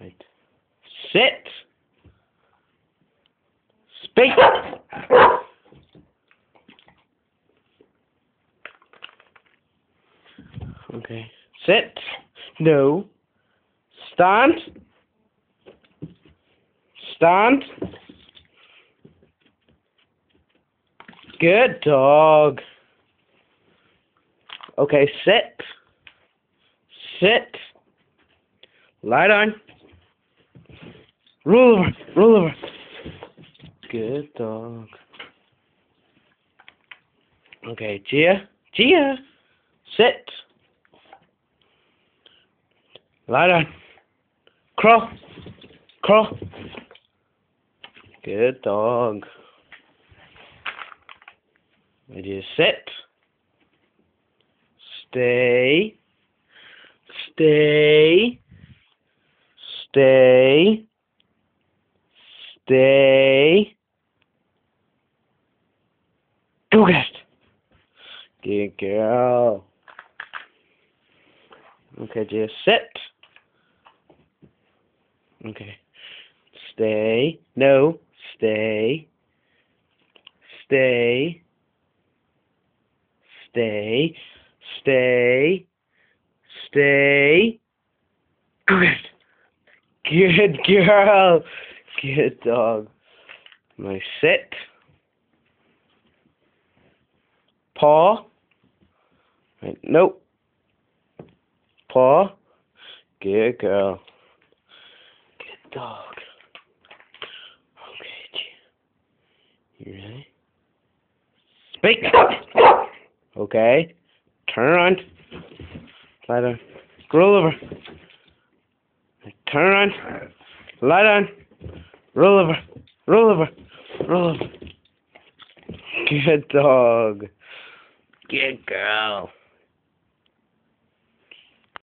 Right. Sit. Speak. Okay. Sit. No. Stand. Stand. Good dog. Okay, sit. Sit. Lie down. Roll over. Roll over. Good dog. Okay, Gia. Gia. Sit. Lie down. Crawl. Crawl. Good dog. Would you sit? Stay. Stay. Stay. Stay. Go get it. Good girl. Okay, just sit. Okay. Stay. No. Stay. Stay. Stay. Stay. Stay. Go get it. Good girl. Good dog. Now sit. Paw. Right. Nope. Paw. Good girl. Good dog. Okay, you ready? Speak. Okay. Turn around. Lie down. Roll over. Turn around. Lie down. Roll over. Roll over. Roll over. Good dog. Good girl.